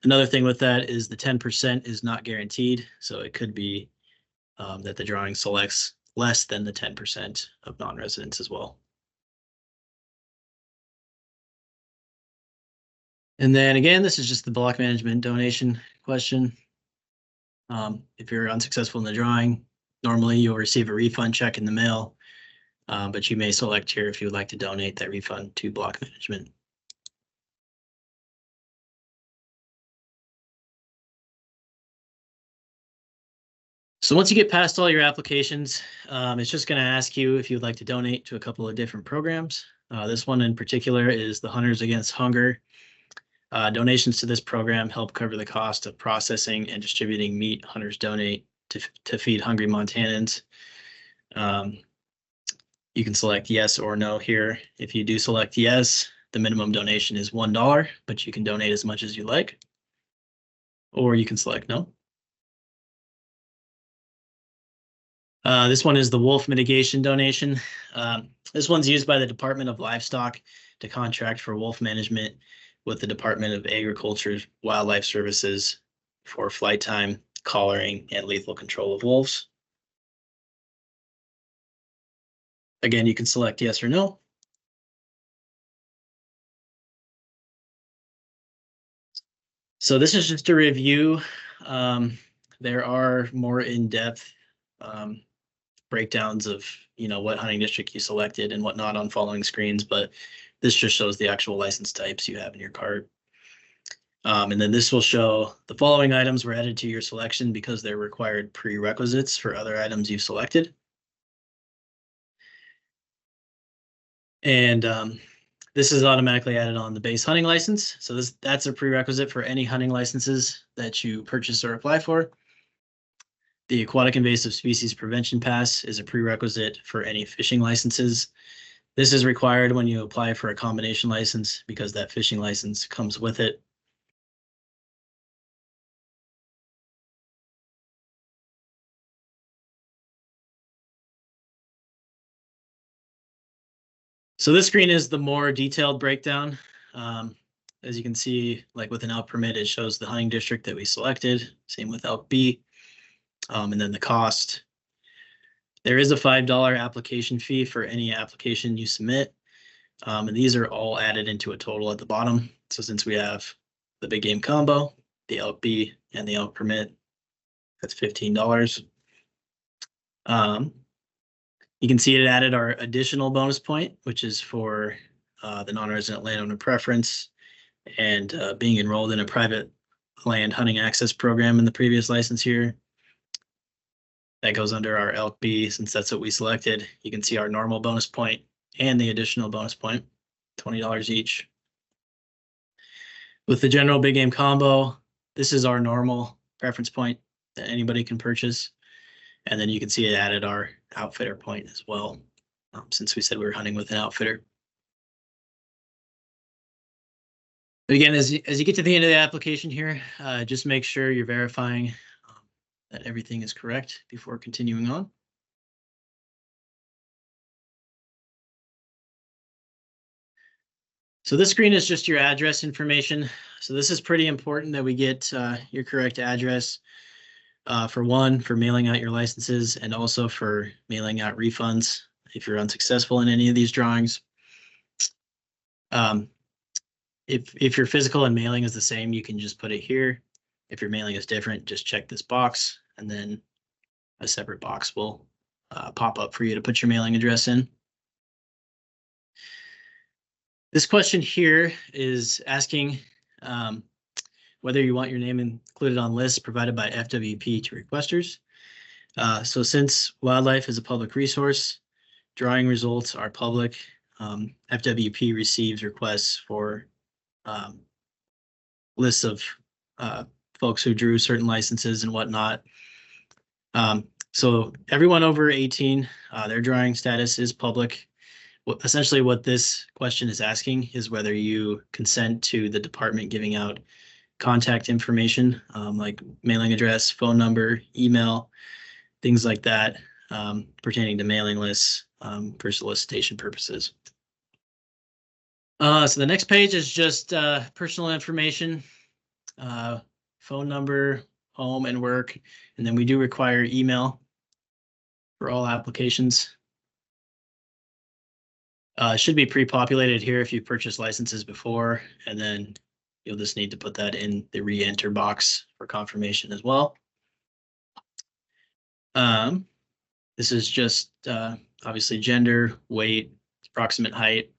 Another thing with that is the 10% is not guaranteed. So it could be that the drawing selects less than the 10% of non-residents as well. And then again, this is just the block management donation question. If you're unsuccessful in the drawing, normally you'll receive a refund check in the mail, but you may select here if you would like to donate that refund to block management. So once you get past all your applications, it's just going to ask you if you'd like to donate to a couple of different programs. This one in particular is the Hunters Against Hunger. Donations to this program help cover the cost of processing and distributing meat hunters donate to feed hungry Montanans. You can select yes or no here. If you do select yes, the minimum donation is $1, but you can donate as much as you like. Or you can select no. This one is the wolf mitigation donation. This one's used by the Department of Livestock to contract for wolf management with the Department of Agriculture, Wildlife Services for flight time, collaring, and lethal control of wolves. Again, you can select yes or no. So this is just a review. There are more in-depth breakdowns of what hunting district you selected and whatnot on following screens, but this just shows the actual license types you have in your card. And then this will show the following items were added to your selection because they're required prerequisites for other items you've selected. And this is automatically added on the base hunting license. So that's a prerequisite for any hunting licenses that you purchase or apply for. The Aquatic Invasive Species Prevention Pass is a prerequisite for any fishing licenses. This is required when you apply for a combination license because that fishing license comes with it. So this screen is the more detailed breakdown. As you can see, like with an Elk Permit, it shows the hunting district that we selected. Same with Elk B. And then the cost. There is a $5 application fee for any application you submit. And these are all added into a total at the bottom. So since we have the big game combo, the Elk B, and the Elk Permit, that's $15. You can see it added our additional bonus point, which is for the non-resident landowner preference and being enrolled in a private land hunting access program in the previous license year. That goes under our Elk B, since that's what we selected. You can see our normal bonus point and the additional bonus point, $20 each. With the general big game combo, this is our normal preference point that anybody can purchase. And then you can see it added our outfitter point as well, since we said we were hunting with an outfitter. But again, as you get to the end of the application here, just make sure you're verifying that everything is correct before continuing on. So this screen is just your address information. So this is pretty important that we get your correct address. For one, for mailing out your licenses, and also for mailing out refunds if you're unsuccessful in any of these drawings. If your physical and mailing is the same, you can just put it here. If your mailing is different, just check this box, and then a separate box will pop up for you to put your mailing address in. This question here is asking whether you want your name included on lists provided by FWP to requesters. So since wildlife is a public resource, drawing results are public. FWP receives requests for lists of folks who drew certain licenses and whatnot. So everyone over 18, their drawing status is public. Essentially what this question is asking is whether you consent to the department giving out contact information, like mailing address, phone number, email, things like that, pertaining to mailing lists for solicitation purposes. So the next page is just personal information, phone number, home and work, and then we do require email for all applications. It should be pre-populated here if you purchased licenses before, and then you'll just need to put that in the re-enter box for confirmation as well. This is just obviously gender, weight, approximate height,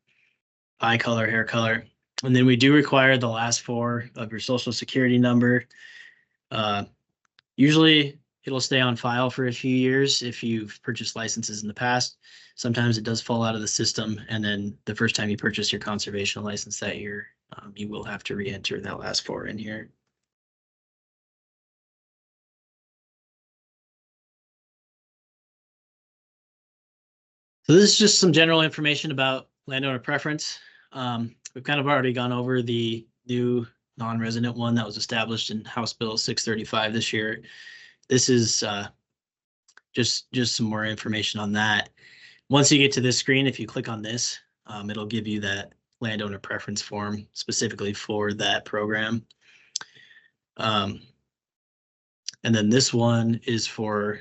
eye color, hair color. And then we do require the last four of your social security number. Usually it'll stay on file for a few years if you've purchased licenses in the past. Sometimes it does fall out of the system, and then the first time you purchase your conservation license that year, you will have to re-enter that last four in here. So this is just some general information about landowner preference. We've kind of already gone over the new non-resident one that was established in House Bill 635 this year. This is just some more information on that. Once you get to this screen, if you click on this, it'll give you that landowner preference form specifically for that program. And then this one is for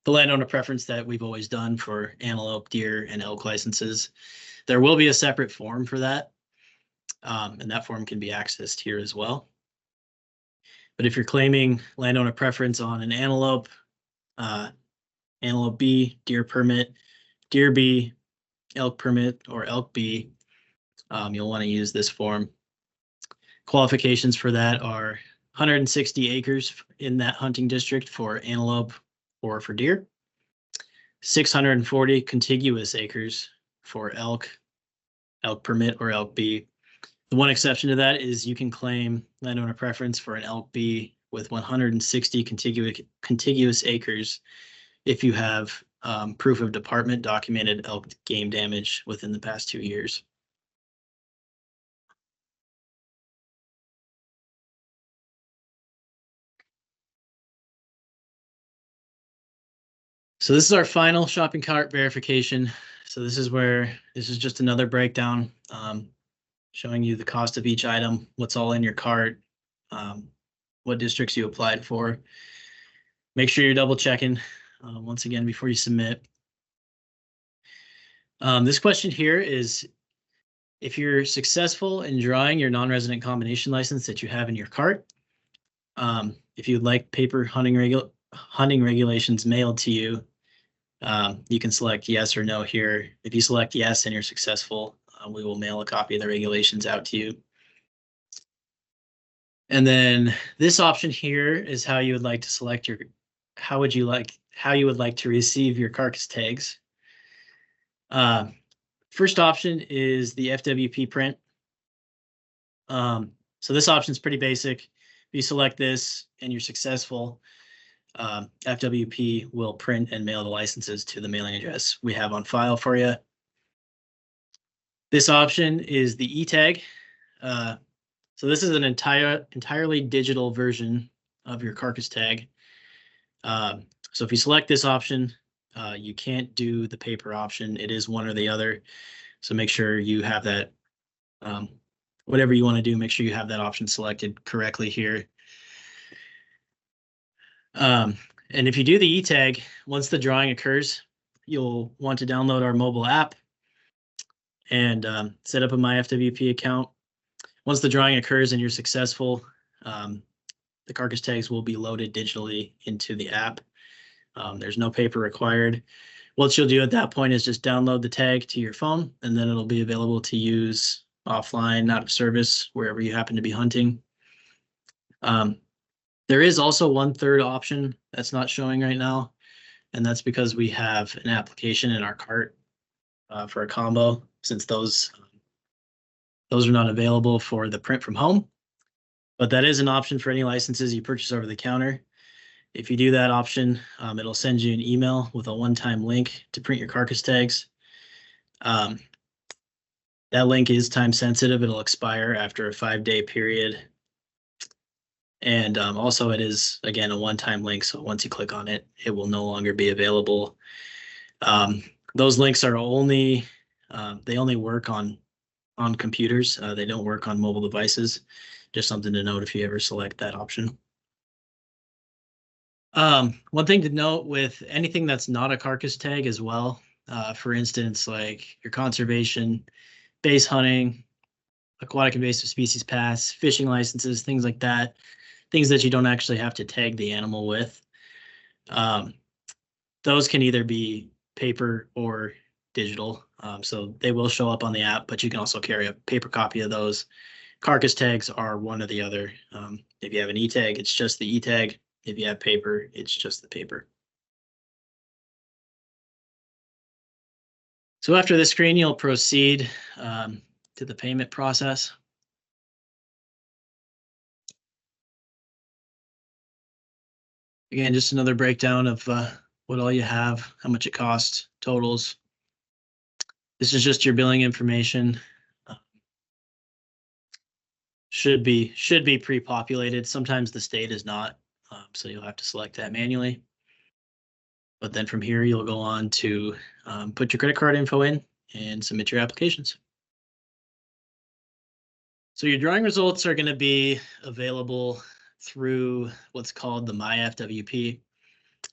the landowner preference that we've always done for antelope, deer, and elk licenses. There will be a separate form for that, and that form can be accessed here as well. But if you're claiming landowner preference on an antelope, antelope B, deer permit, deer B, elk permit, or elk B, you'll want to use this form. Qualifications for that are 160 acres in that hunting district for antelope or for deer, 640 contiguous acres for elk, elk permit, or elk B. The one exception to that is you can claim landowner preference for an elk B with 160 contiguous acres if you have proof of department documented elk game damage within the past 2 years. So this is our final shopping cart verification. So this is just another breakdown showing you the cost of each item, what's all in your cart, what districts you applied for. Make sure you're double checking once again before you submit. This question here is, if you're successful in drawing your non-resident combination license that you have in your cart, if you'd like paper hunting regulations mailed to you, you can select yes or no here. If you select yes and you're successful, we will mail a copy of the regulations out to you. And then this option here is how you would like to select how you would like to receive your carcass tags. First option is the FWP print. So this option is pretty basic. If you select this and you're successful, FWP will print and mail the licenses to the mailing address we have on file for you. This option is the e-tag. So this is an entirely digital version of your carcass tag. So if you select this option, you can't do the paper option. It is one or the other. So make sure you have that, whatever you want to do, make sure you have that option selected correctly here. And if you do the e-tag, once the drawing occurs, you'll want to download our mobile app and set up a MyFWP account. Once the drawing occurs and you're successful, the carcass tags will be loaded digitally into the app. There's no paper required. What you'll do at that point is just download the tag to your phone, and then it'll be available to use offline, out of service, wherever you happen to be hunting. There is also one third option that's not showing right now, and that's because we have an application in our cart for a combo, since those are not available for the print from home. But that is an option for any licenses you purchase over the counter. If you do that option, it'll send you an email with a one-time link to print your carcass tags. That link is time sensitive. It'll expire after a 5-day period. And also it is, again, a one-time link. So once you click on it, it will no longer be available. Those links are they only work on computers. They don't work on mobile devices. Just something to note if you ever select that option. One thing to note with anything that's not a carcass tag as well, for instance, like your conservation, base hunting, aquatic invasive species pass, fishing licenses, things like that, things that you don't actually have to tag the animal with. Those can either be paper or digital. So they will show up on the app, but you can also carry a paper copy of those. Carcass tags are one or the other. If you have an e-tag, it's just the e-tag. If you have paper, it's just the paper. So after this screen, you'll proceed to the payment process. Again, just another breakdown of what all you have, how much it costs, totals. This is just your billing information. Should be pre-populated. Sometimes the state is not, so you'll have to select that manually. But then from here, you'll go on to put your credit card info in and submit your applications. So your drawing results are going to be available through what's called the MyFWP.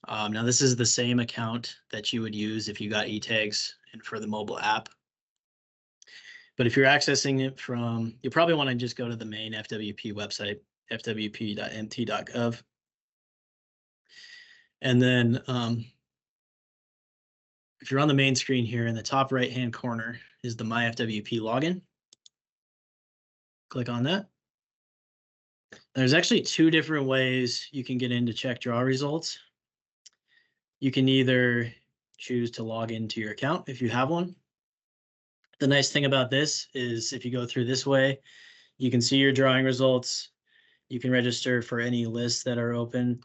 Now, this is the same account that you would use if you got e-tags and for the mobile app. But if you're accessing it from, you probably want to just go to the main FWP website, fwp.mt.gov. And then if you're on the main screen here, in the top right-hand corner is the MyFWP login. Click on that. There's actually two different ways you can get in to check draw results. You can either choose to log into your account if you have one. The nice thing about this is if you go through this way, you can see your drawing results. You can register for any lists that are open.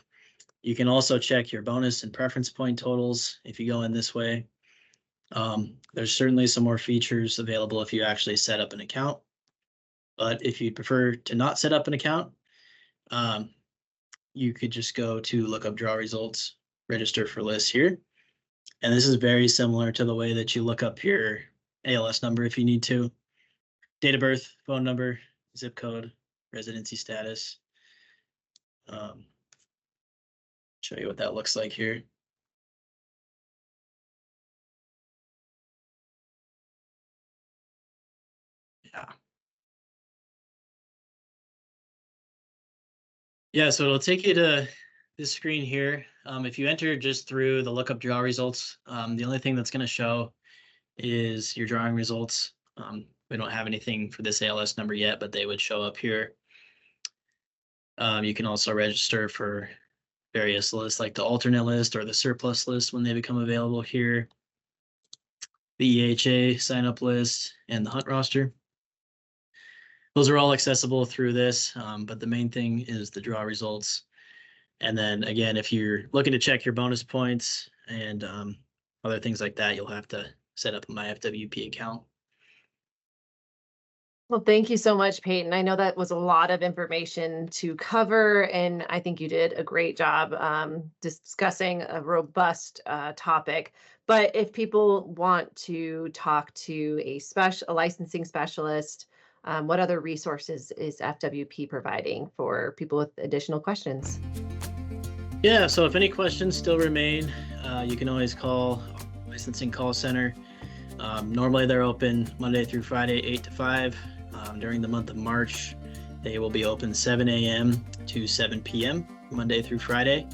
You can also check your bonus and preference point totals if you go in this way. There's certainly some more features available if you actually set up an account. But if you prefer to not set up an account, you could just go to look up draw results, register for lists here, And this is very similar to the way that you look up your ALS number if you need to. Date of birth, phone number, zip code, residency status. Show you what that looks like here. Yeah. Yeah, so it'll take you to this screen here. If you enter just through the lookup draw results, the only thing that's going to show is your drawing results. We don't have anything for this ALS number yet, but they would show up here. You can also register for various lists like the alternate list or the surplus list when they become available here. The EHA sign-up list and the hunt roster. Those are all accessible through this, but the main thing is the draw results. And then again, if you're looking to check your bonus points and other things like that, you'll have to set up a MyFWP account. Well, thank you so much, Peyton. I know that was a lot of information to cover, and I think you did a great job discussing a robust topic. But if people want to talk to a licensing specialist, what other resources is FWP providing for people with additional questions? Yeah, so if any questions still remain, you can always call licensing call center. Normally they're open Monday through Friday, 8 to 5. During the month of March, they will be open 7 a.m. to 7 p.m. Monday through Friday.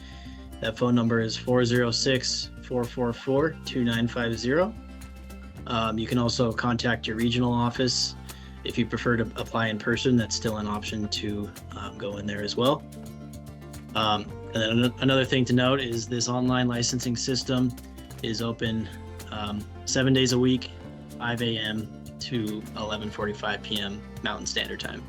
That phone number is 406-444-2950. You can also contact your regional office. If you prefer to apply in person, that's still an option to go in there as well. And then another thing to note is this online licensing system is open 7 days a week, 5 a.m. to 11:45 p.m. Mountain Standard Time.